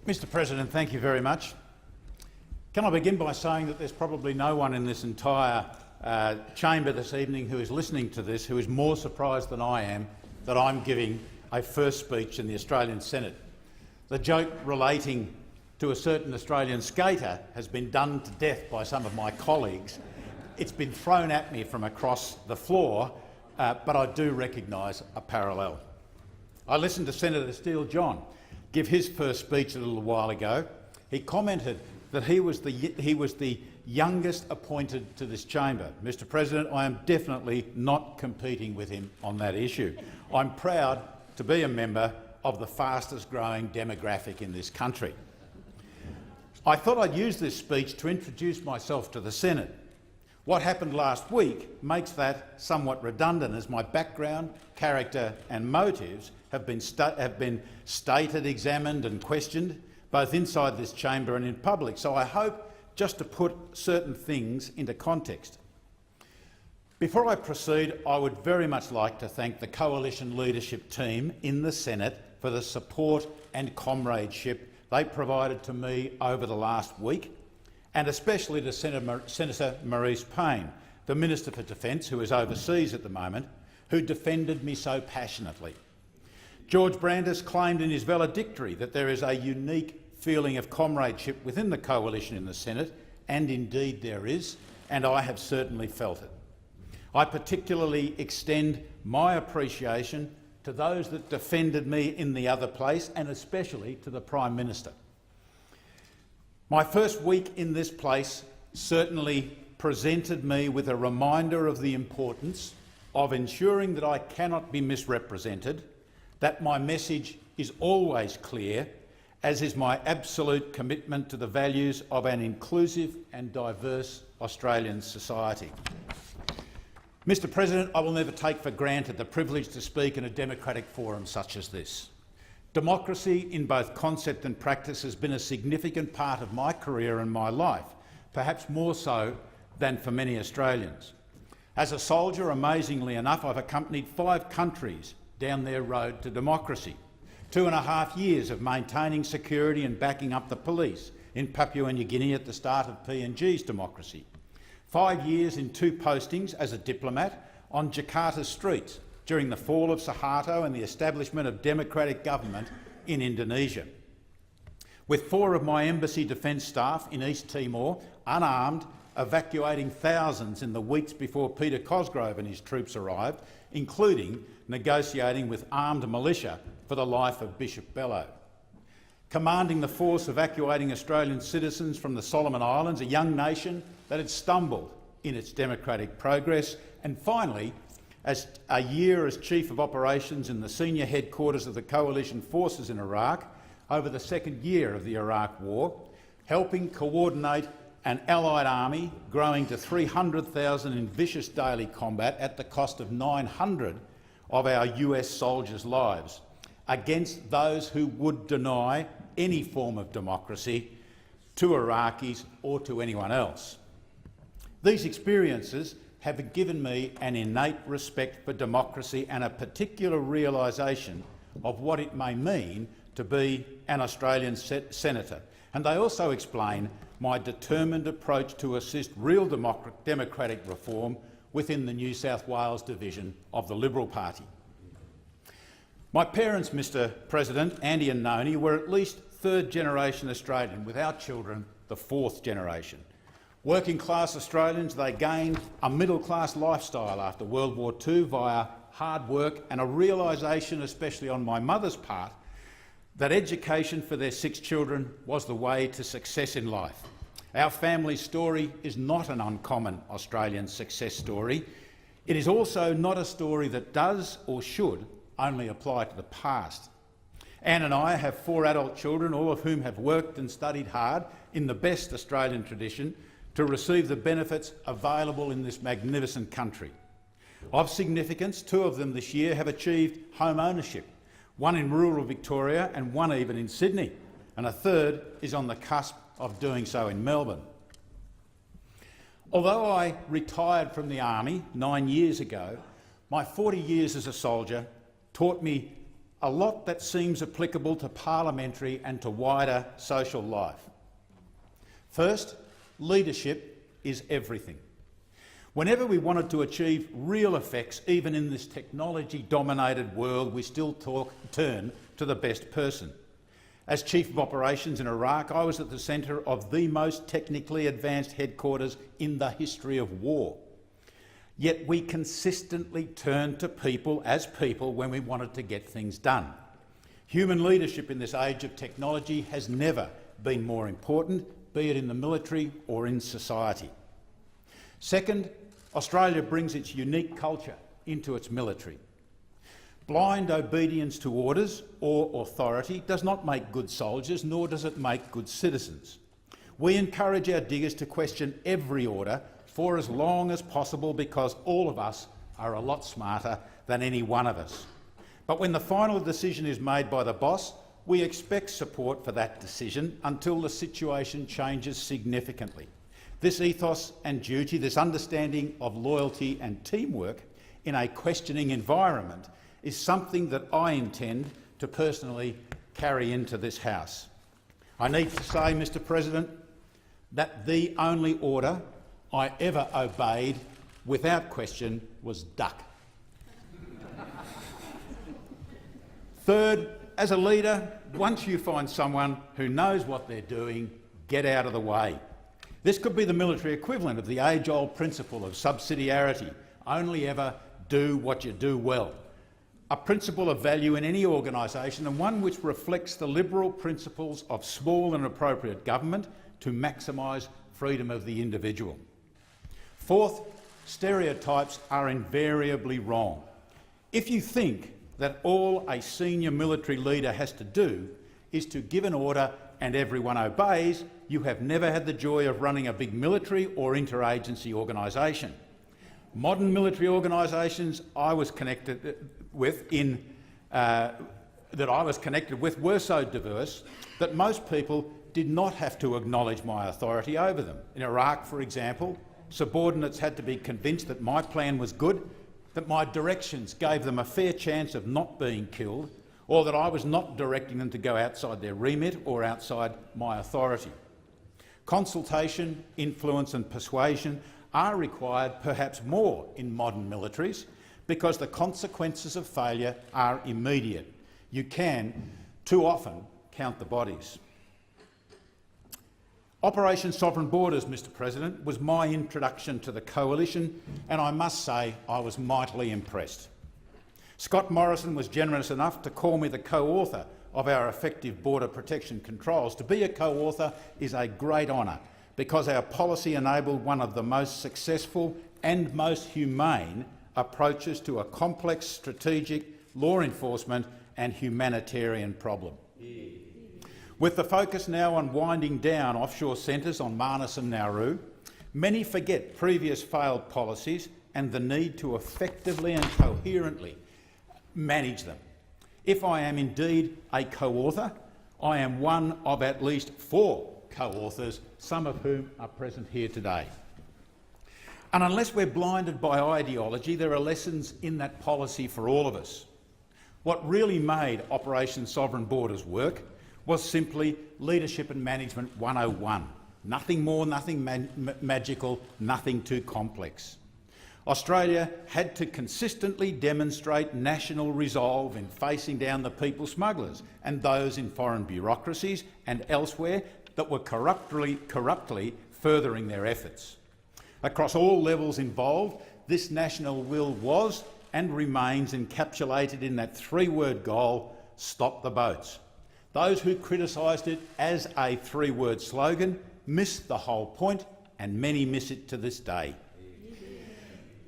Mr. President, thank you very much. Can I begin by saying that there's probably no one in this entire chamber this evening who is listening to this who is more surprised than I am that I'm giving a first speech in the Australian Senate. The joke relating to a certain Australian skater has been done to death by some of my colleagues. It's been thrown at me from across the floor, but I do recognise a parallel. I listened to Senator Steele-John give his first speech a little while ago. He commented that he was the youngest appointed to this chamber. Mr. President, I am definitely not competing with him on that issue. I'm proud to be a member of the fastest growing demographic in this country. I thought I'd use this speech to introduce myself to the Senate. What happened last week makes that somewhat redundant, as my background, character and motives have been stated, examined and questioned, both inside this chamber and in public. So I hope just to put certain things into context. Before I proceed, I would very much like to thank the Coalition leadership team in the Senate for the support and comradeship they provided to me over the last week, and especially to Senator Marise Payne, the Minister for Defence, who is overseas at the moment, who defended me so passionately. George Brandis claimed in his valedictory that there is a unique feeling of comradeship within the Coalition in the Senate, and indeed there is, and I have certainly felt it. I particularly extend my appreciation to those that defended me in the other place, and especially to the Prime Minister. My first week in this place certainly presented me with a reminder of the importance of ensuring that I cannot be misrepresented, that my message is always clear, as is my absolute commitment to the values of an inclusive and diverse Australian society. Mr. President, I will never take for granted the privilege to speak in a democratic forum such as this. Democracy in both concept and practice has been a significant part of my career and my life, perhaps more so than for many Australians. As a soldier, amazingly enough, I've accompanied 5 countries down their road to democracy. 2.5 years of maintaining security and backing up the police in Papua New Guinea at the start of PNG's democracy. 5 years in 2 postings as a diplomat on Jakarta's streets during the fall of Suharto and the establishment of democratic government in Indonesia. With 4 of my embassy defence staff in East Timor, unarmed, evacuating thousands in the weeks before Peter Cosgrove and his troops arrived, including negotiating with armed militia for the life of Bishop Bello. Commanding the force evacuating Australian citizens from the Solomon Islands, a young nation that had stumbled in its democratic progress, and finally, as a year as Chief of Operations in the senior headquarters of the Coalition forces in Iraq over the 2nd year of the Iraq War, helping coordinate an Allied army growing to 300,000 in vicious daily combat at the cost of 900 of our US soldiers' lives, against those who would deny any form of democracy to Iraqis or to anyone else. These experiences have given me an innate respect for democracy and a particular realisation of what it may mean to be an Australian senator, and they also explain my determined approach to assist real democratic reform within the New South Wales division of the Liberal Party. My parents, Mr. President, Andy and Noni, were at least 3rd-generation Australian, with our children the 4th generation. Working-class Australians, they gained a middle-class lifestyle after World War II via hard work and a realisation, especially on my mother's part, that education for their 6 children was the way to success in life. Our family story is not an uncommon Australian success story. It is also not a story that does or should only apply to the past. Anne and I have 4 adult children, all of whom have worked and studied hard in the best Australian tradition to receive the benefits available in this magnificent country. Of significance, 2 of them this year have achieved home ownership, one in rural Victoria and one even in Sydney, and a 3rd is on the cusp of doing so in Melbourne. Although I retired from the Army 9 years ago, my 40 years as a soldier taught me a lot that seems applicable to parliamentary and to wider social life. First, leadership is everything. Whenever we wanted to achieve real effects, even in this technology-dominated world, we still turn to the best person. As Chief of Operations in Iraq, I was at the centre of the most technically advanced headquarters in the history of war. Yet we consistently turned to people as people when we wanted to get things done. Human leadership in this age of technology has never been more important, be it in the military or in society. Second, Australia brings its unique culture into its military. Blind obedience to orders or authority does not make good soldiers, nor does it make good citizens. We encourage our diggers to question every order for as long as possible because all of us are a lot smarter than any one of us. But when the final decision is made by the boss, we expect support for that decision until the situation changes significantly. This ethos and duty, this understanding of loyalty and teamwork in a questioning environment is something that I intend to personally carry into this House. I need to say, Mr President, that the only order I ever obeyed without question was duck. Third, as a leader, once you find someone who knows what they're doing, get out of the way. This could be the military equivalent of the age-old principle of subsidiarity. Only ever do what you do well. A principle of value in any organisation and one which reflects the liberal principles of small and appropriate government to maximise freedom of the individual. Fourth, stereotypes are invariably wrong. If you think that all a senior military leader has to do is to give an order and everyone obeys, you have never had the joy of running a big military or interagency organisation. Modern military organisations I was connected with were so diverse that most people did not have to acknowledge my authority over them. In Iraq, for example, subordinates had to be convinced that my plan was good, that my directions gave them a fair chance of not being killed, or that I was not directing them to go outside their remit or outside my authority. Consultation, influence and persuasion are required perhaps more in modern militaries because the consequences of failure are immediate. You can, too often, count the bodies. Operation Sovereign Borders, Mr President, was my introduction to the coalition, and I must say I was mightily impressed. Scott Morrison was generous enough to call me the co-author of our effective border protection controls. To be a co-author is a great honour because our policy enabled one of the most successful and most humane approaches to a complex strategic law enforcement and humanitarian problem. With the focus now on winding down offshore centres on Manus and Nauru, many forget previous failed policies and the need to effectively and coherently manage them. If I am indeed a co-author, I am one of at least 4 co-authors, some of whom are present here today. And unless we're blinded by ideology, there are lessons in that policy for all of us. What really made Operation Sovereign Borders work was simply Leadership and Management 101. Nothing more, nothing magical, nothing too complex. Australia had to consistently demonstrate national resolve in facing down the people smugglers and those in foreign bureaucracies and elsewhere that were corruptly furthering their efforts. Across all levels involved, this national will was and remains encapsulated in that 3-word goal, stop the boats. Those who criticised it as a 3-word slogan missed the whole point, and many miss it to this day.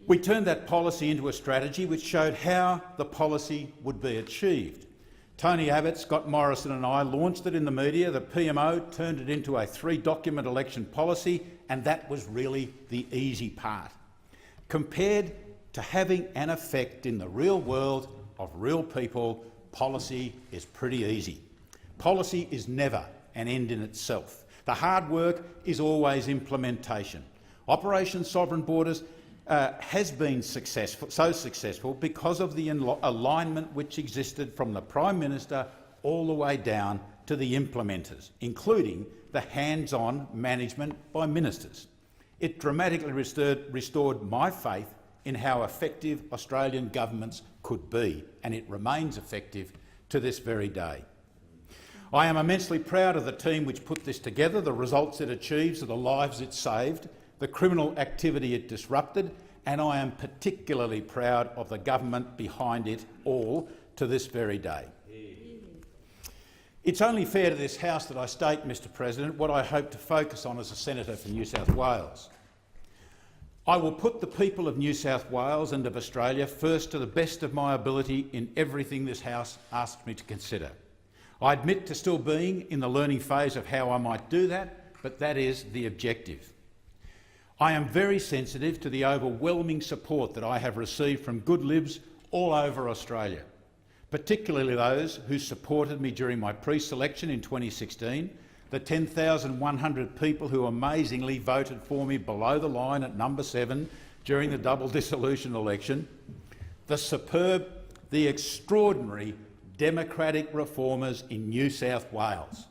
We turned that policy into a strategy which showed how the policy would be achieved. Tony Abbott, Scott Morrison and I launched it in the media. The PMO turned it into a 3-document election policy, and that was really the easy part. Compared to having an effect in the real world of real people, policy is pretty easy. Policy is never an end in itself. The hard work is always implementation. Operation Sovereign Borders has been so successful because of the alignment which existed from the Prime Minister all the way down to the implementers, including the hands-on management by ministers. It dramatically restored my faith in how effective Australian governments could be, and it remains effective to this very day. I am immensely proud of the team which put this together, the results it achieves, the lives it saved, the criminal activity it disrupted, and I am particularly proud of the government behind it all to this very day. It's only fair to this House that I state, Mr President, what I hope to focus on as a Senator for New South Wales. I will put the people of New South Wales and of Australia first to the best of my ability in everything this House asks me to consider. I admit to still being in the learning phase of how I might do that, but that is the objective. I am very sensitive to the overwhelming support that I have received from good Libs all over Australia, particularly those who supported me during my pre-selection in 2016, the 10,100 people who amazingly voted for me below the line at number 7 during the double dissolution election, the superb, the extraordinary democratic reformers in New South Wales.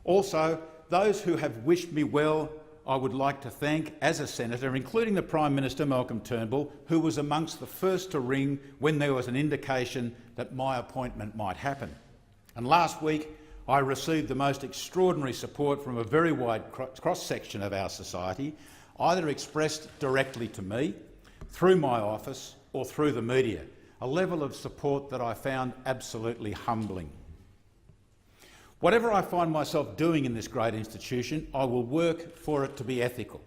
Also, those who have wished me well, I would like to thank as a Senator, including the Prime Minister Malcolm Turnbull, who was amongst the first to ring when there was an indication that my appointment might happen. And last week, I received the most extraordinary support from a very wide cross-section of our society, either expressed directly to me, through my office or through the media, a level of support that I found absolutely humbling. Whatever I find myself doing in this great institution, I will work for it to be ethical.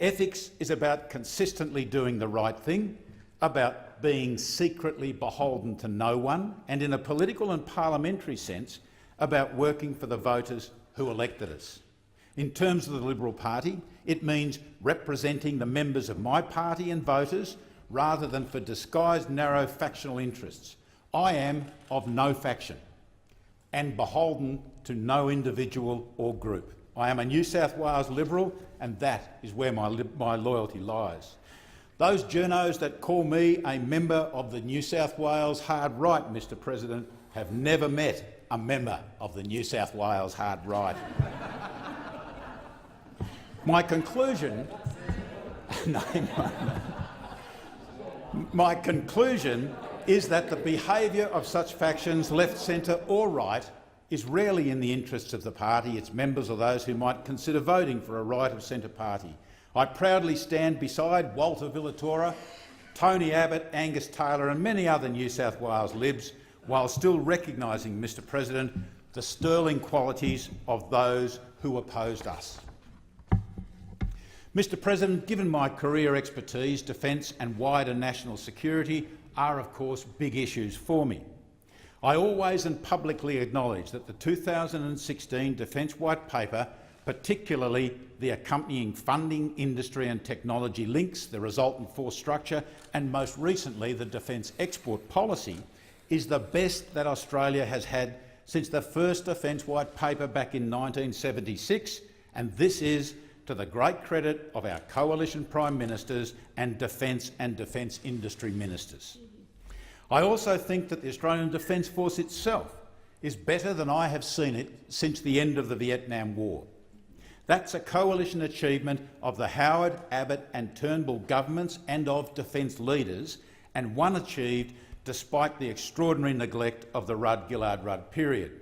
Ethics is about consistently doing the right thing, about being secretly beholden to no one, and in a political and parliamentary sense, about working for the voters who elected us. In terms of the Liberal Party, it means representing the members of my party and voters rather than for disguised narrow factional interests. I am of no faction and beholden to no individual or group. I am a New South Wales Liberal, and that is where my loyalty lies. Those journos that call me a member of the New South Wales hard right, Mr President, have never met a member of the New South Wales hard right. My conclusion is that the behaviour of such factions, left, centre or right, is rarely in the interests of the party, its members or those who might consider voting for a right of centre party. I proudly stand beside Walter Villatora, Tony Abbott, Angus Taylor and many other New South Wales Libs, while still recognising, Mr President, the sterling qualities of those who opposed us. Mr President, given my career expertise, defence and wider national security are of course big issues for me. I always and publicly acknowledge that the 2016 Defence White Paper, particularly the accompanying funding, industry and technology links, the resultant force structure and most recently the defence export policy, is the best that Australia has had since the first Defence White Paper back in 1976, and this is to the great credit of our coalition Prime Ministers and defence industry ministers. I also think that the Australian Defence Force itself is better than I have seen it since the end of the Vietnam War. That's a coalition achievement of the Howard, Abbott and Turnbull governments and of defence leaders, and one achieved despite the extraordinary neglect of the Rudd-Gillard-Rudd period.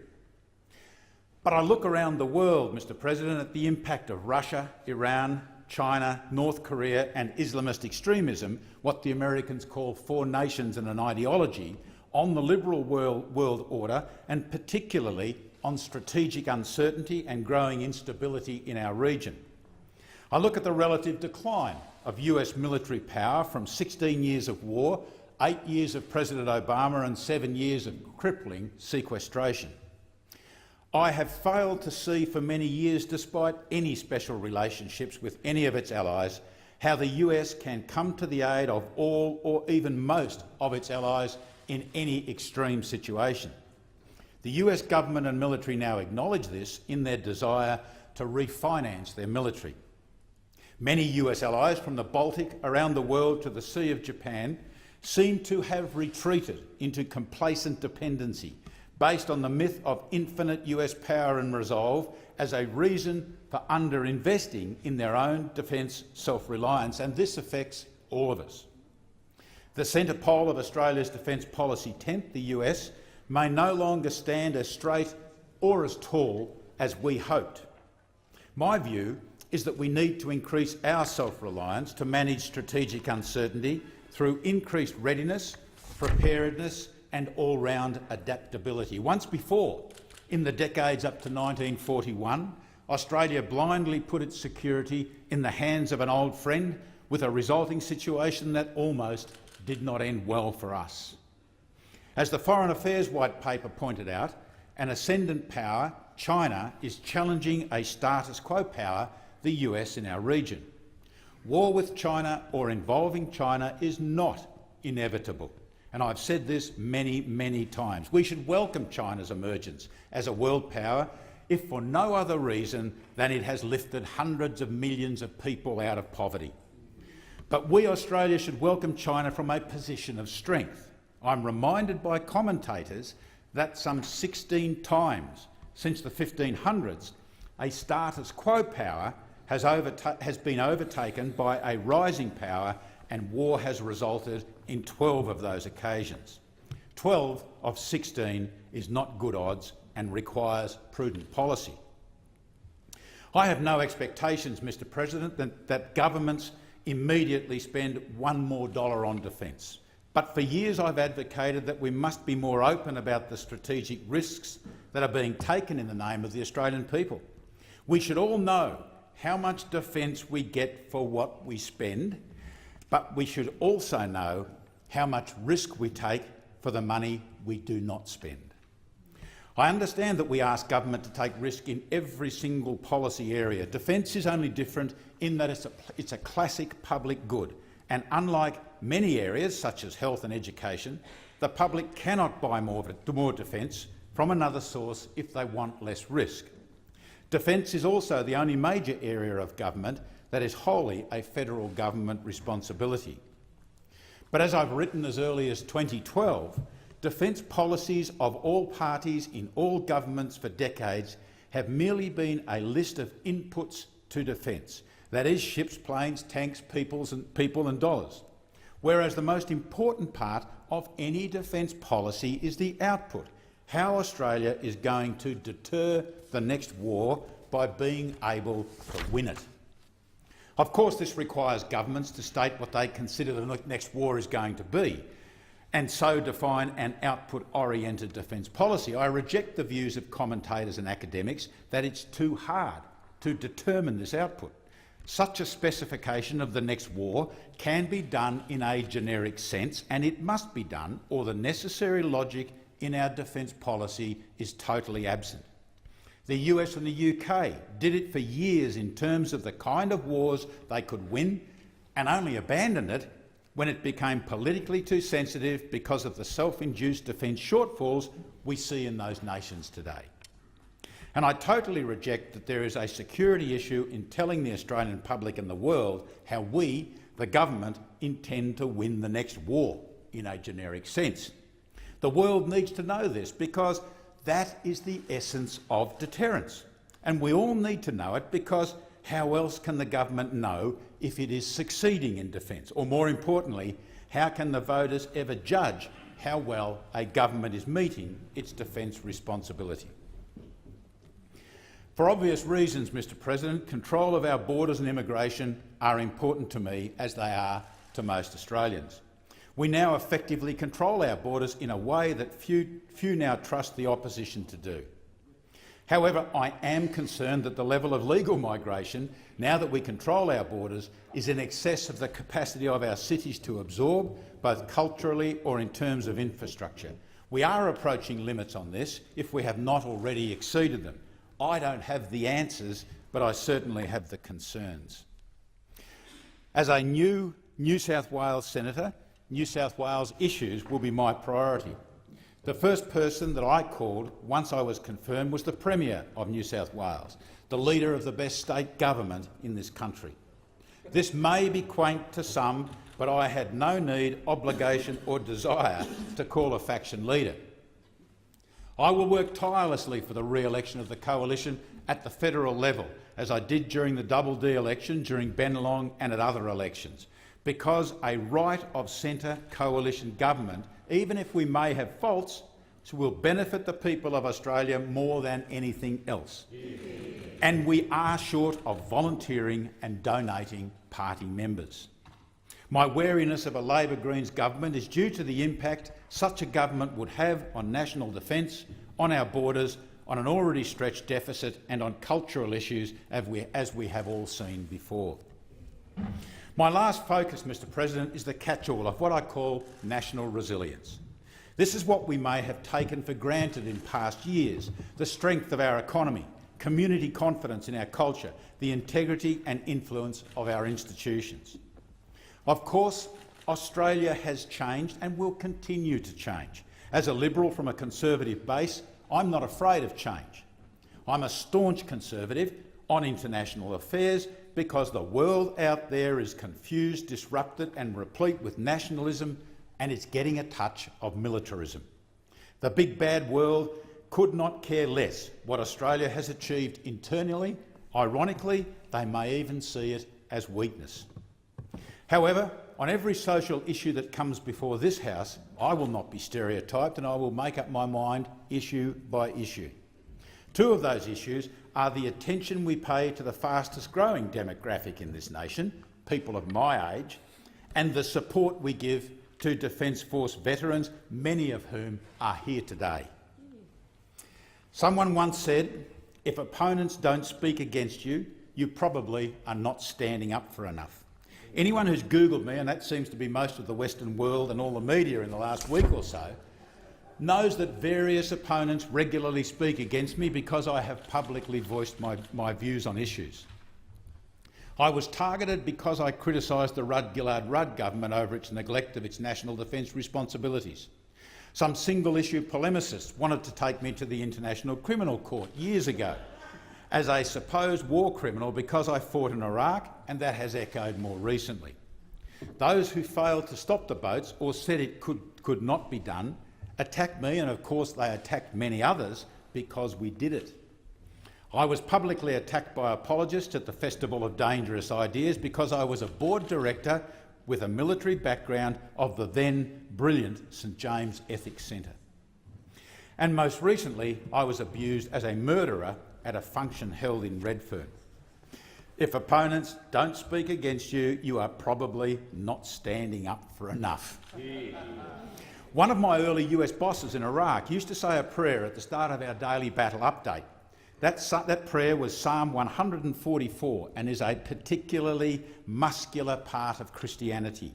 But I look around the world, Mr President, at the impact of Russia, Iran, China, North Korea and Islamist extremism, what the Americans call 4 nations and an ideology, on the liberal world order and particularly on strategic uncertainty and growing instability in our region. I look at the relative decline of US military power from 16 years of war, 8 years of President Obama and 7 years of crippling sequestration. I have failed to see for many years, despite any special relationships with any of its allies, how the US can come to the aid of all or even most of its allies in any extreme situation. The US government and military now acknowledge this in their desire to refinance their military. Many US allies from the Baltic around the world to the Sea of Japan seem to have retreated into complacent dependency based on the myth of infinite US power and resolve as a reason for underinvesting in their own defence self-reliance, and this affects all of us. The centre pole of Australia's defence policy tent, the US, may no longer stand as straight or as tall as we hoped. My view is that we need to increase our self-reliance to manage strategic uncertainty through increased readiness, preparedness and all-round adaptability. Once before, in the decades up to 1941, Australia blindly put its security in the hands of an old friend, with a resulting situation that almost did not end well for us. As the Foreign Affairs White Paper pointed out, an ascendant power, China, is challenging a status quo power, the US, in our region. War with China or involving China is not inevitable, and I've said this many, many times. We should welcome China's emergence as a world power, if for no other reason than it has lifted hundreds of millions of people out of poverty. But we, Australia, should welcome China from a position of strength. I'm reminded by commentators that some 16 times since the 1500s, a status quo power has been overtaken by a rising power, and war has resulted in 12 of those occasions. 12 of 16 is not good odds and requires prudent policy. I have no expectations, Mr President, that governments immediately spend $1 more on defence. But for years I've advocated that we must be more open about the strategic risks that are being taken in the name of the Australian people. We should all know how much defence we get for what we spend, but we should also know how much risk we take for the money we do not spend. I understand that we ask government to take risk in every single policy area. Defence is only different in that it's a classic public good, and unlike many areas such as health and education, the public cannot buy more defence from another source if they want less risk. Defence is also the only major area of government that is wholly a federal government responsibility. But as I've written as early as 2012, defence policies of all parties in all governments for decades have merely been a list of inputs to defence, that is, ships, planes, tanks, people and dollars, whereas the most important part of any defence policy is the output, how Australia is going to deter the next war by being able to win it. Of course, this requires governments to state what they consider the next war is going to be, and so define an output-oriented defence policy. I reject the views of commentators and academics that it's too hard to determine this output. Such a specification of the next war can be done in a generic sense, and it must be done, or the necessary logic in our defence policy is totally absent. The US and the UK did it for years in terms of the kind of wars they could win, and only abandoned it when it became politically too sensitive because of the self-induced defence shortfalls we see in those nations today. And I totally reject that there is a security issue in telling the Australian public and the world how we, the government, intend to win the next war in a generic sense. The world needs to know this because that is the essence of deterrence. And we all need to know it because how else can the government know if it is succeeding in defence? Or more importantly, how can the voters ever judge how well a government is meeting its defence responsibility? For obvious reasons, Mr President, control of our borders and immigration are important to me, as they are to most Australians. We now effectively control our borders in a way that few now trust the opposition to do. However, I am concerned that the level of legal migration, now that we control our borders, is in excess of the capacity of our cities to absorb, both culturally or in terms of infrastructure. We are approaching limits on this, if we have not already exceeded them. I don't have the answers, but I certainly have the concerns. As a new New South Wales senator, New South Wales issues will be my priority. The first person that I called once I was confirmed was the Premier of New South Wales, the leader of the best state government in this country. This may be quaint to some, but I had no need, obligation or desire to call a faction leader. I will work tirelessly for the re-election of the coalition at the federal level, as I did during the Double D election, during Bennelong and at other elections, because a right-of-centre coalition government, even if we may have faults, will benefit the people of Australia more than anything else. And we are short of volunteering and donating party members. My wariness of a Labor-Greens government is due to the impact such a government would have on national defence, on our borders, on an already stretched deficit and on cultural issues, as we have all seen before. My last focus, Mr President, is the catch-all of what I call national resilience. This is what we may have taken for granted in past years: the strength of our economy, community confidence in our culture, the integrity and influence of our institutions. Of course, Australia has changed and will continue to change. As a Liberal from a Conservative base, I'm not afraid of change. I'm a staunch Conservative on international affairs because the world out there is confused, disrupted and replete with nationalism, and it's getting a touch of militarism. The big bad world could not care less what Australia has achieved internally. Ironically, they may even see it as weakness. However, on every social issue that comes before this House, I will not be stereotyped and I will make up my mind issue by issue. Two of those issues are the attention we pay to the fastest growing demographic in this nation, people of my age, and the support we give to Defence Force veterans, many of whom are here today. Someone once said, if opponents don't speak against you, you probably are not standing up for enough. Anyone who's Googled me, and that seems to be most of the Western world and all the media in the last week or so, knows that various opponents regularly speak against me because I have publicly voiced my views on issues. I was targeted because I criticised the Rudd-Gillard-Rudd government over its neglect of its national defence responsibilities. Some single-issue polemicists wanted to take me to the International Criminal Court years ago as a supposed war criminal because I fought in Iraq, and that has echoed more recently. Those who failed to stop the boats or said it could not be done attacked me, and of course they attacked many others because we did it. I was publicly attacked by apologists at the Festival of Dangerous Ideas because I was a board director with a military background of the then brilliant St James Ethics Centre. And most recently, I was abused as a murderer at a function held in Redfern. If opponents don't speak against you, you are probably not standing up for enough. One of my early US bosses in Iraq used to say a prayer at the start of our daily battle update. That prayer was Psalm 144 and is a particularly muscular part of Christianity.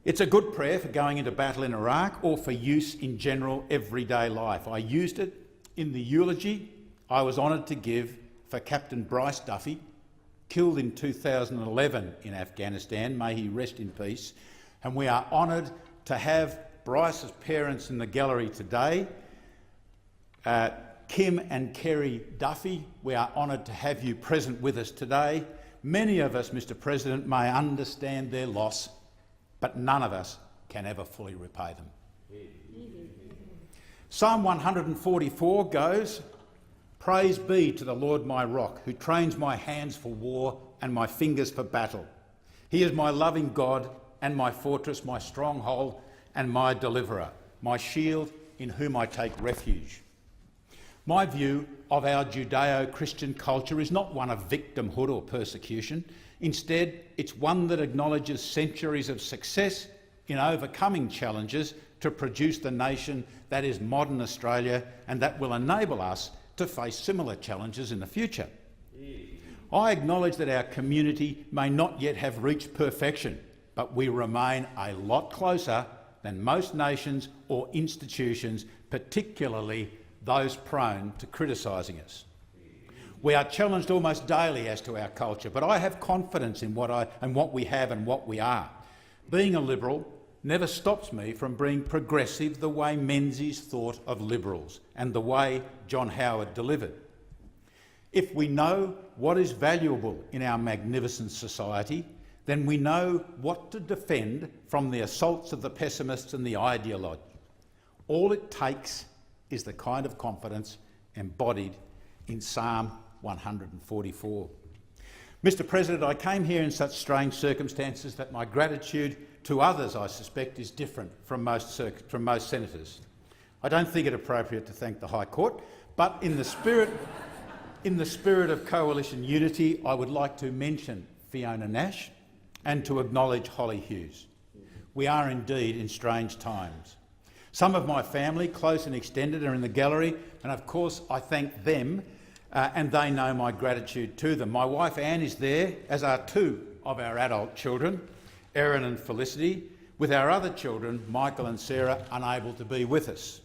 It's a good prayer for going into battle in Iraq or for use in general everyday life. I used it in the eulogy I was honoured to give for Captain Bryce Duffy, killed in 2011 in Afghanistan. May he rest in peace. And we are honoured to have Bryce's parents in the gallery today. Kim and Kerry Duffy, we are honoured to have you present with us today. Many of us, Mr President, may understand their loss, but none of us can ever fully repay them. Psalm 144 goes, "Praise be to the Lord my rock, who trains my hands for war and my fingers for battle. He is my loving God and my fortress, my stronghold and my deliverer, my shield in whom I take refuge." My view of our Judeo-Christian culture is not one of victimhood or persecution. Instead, it's one that acknowledges centuries of success in overcoming challenges to produce the nation that is modern Australia and that will enable us to face similar challenges in the future. I acknowledge that our community may not yet have reached perfection, but we remain a lot closer than most nations or institutions, particularly those prone to criticising us. We are challenged almost daily as to our culture, but I have confidence in what we have and what we are. Being a Liberal never stops me from being progressive the way Menzies thought of Liberals and the way John Howard delivered. If we know what is valuable in our magnificent society, then we know what to defend from the assaults of the pessimists and the ideologues. All it takes is the kind of confidence embodied in Psalm 144. Mr. President, I came here in such strange circumstances that my gratitude to others, I suspect, is different from most senators. I don't think it appropriate to thank the High Court, but in the spirit of coalition unity, I would like to mention Fiona Nash and to acknowledge Holly Hughes. We are indeed in strange times. Some of my family, close and extended, are in the gallery, and of course I thank them, and they know my gratitude to them. My wife Anne is there, as are two of our adult children, Erin and Felicity, with our other children, Michael and Sarah, unable to be with us.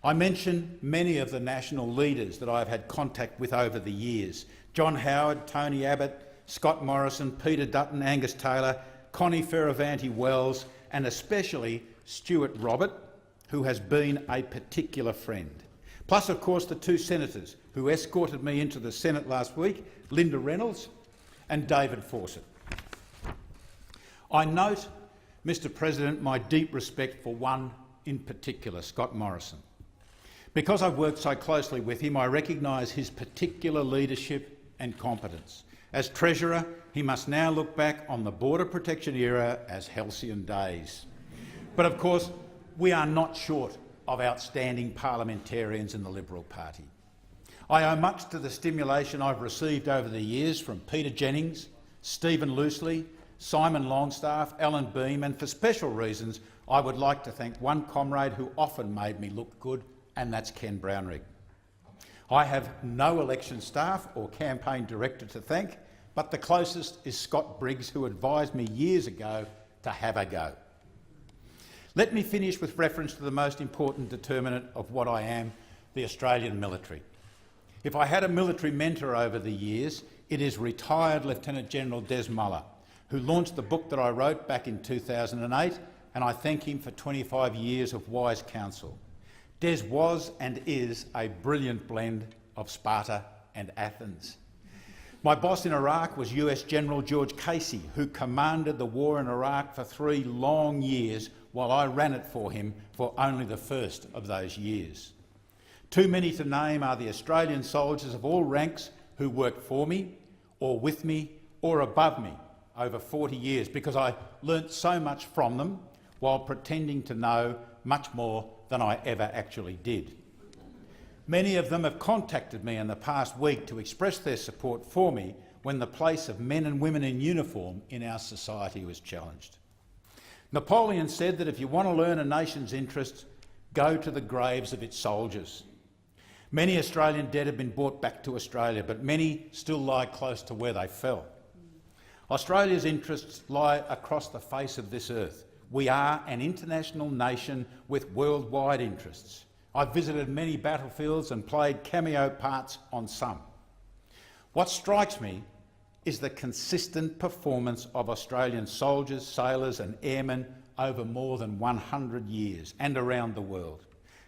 I mention many of the national leaders that I've had contact with over the years: John Howard, Tony Abbott, Scott Morrison, Peter Dutton, Angus Taylor, Connie Fierravanti-Wells, and especially Stuart Robert, who has been a particular friend. Plus, of course, the two senators who escorted me into the Senate last week, Linda Reynolds and David Fawcett. I note, Mr. President, my deep respect for one in particular, Scott Morrison. Because I've worked so closely with him, I recognise his particular leadership and competence. As Treasurer, he must now look back on the border protection era as halcyon days. But of course, we are not short of outstanding parliamentarians in the Liberal Party. I owe much to the stimulation I've received over the years from Peter Jennings, Stephen Loosley, Simon Longstaff, Alan Beam, and for special reasons I would like to thank one comrade who often made me look good, and that's Ken Brownrigg. I have no election staff or campaign director to thank, but the closest is Scott Briggs, who advised me years ago to have a go. Let me finish with reference to the most important determinant of what I am, the Australian military. If I had a military mentor over the years, it is retired Lieutenant General Des Muller, who launched the book that I wrote back in 2008, and I thank him for 25 years of wise counsel. Des was and is a brilliant blend of Sparta and Athens. My boss in Iraq was US General George Casey, who commanded the war in Iraq for 3 long years while I ran it for him for only the first of those years. Too many to name are the Australian soldiers of all ranks who worked for me, or with me, or above me over 40 years, because I learnt so much from them while pretending to know much more than I ever actually did. Many of them have contacted me in the past week to express their support for me when the place of men and women in uniform in our society was challenged. Napoleon said that if you want to learn a nation's interests, go to the graves of its soldiers. Many Australian dead have been brought back to Australia, but many still lie close to where they fell. Australia's interests lie across the face of this earth. We are an international nation with worldwide interests. I've visited many battlefields and played cameo parts on some. What strikes me is the consistent performance of Australian soldiers, sailors and airmen over more than 100 years and around the world.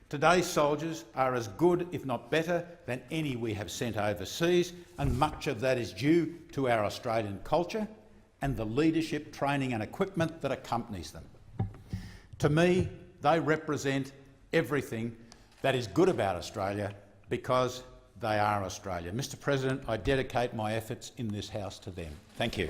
Today's soldiers are as good, if not better, than any we have sent overseas, and much of that is due to our Australian culture and the leadership, training and equipment that accompanies them. To me, they represent everything that is good about Australia because they are Australia. Mr. President, I dedicate my efforts in this House to them. Thank you.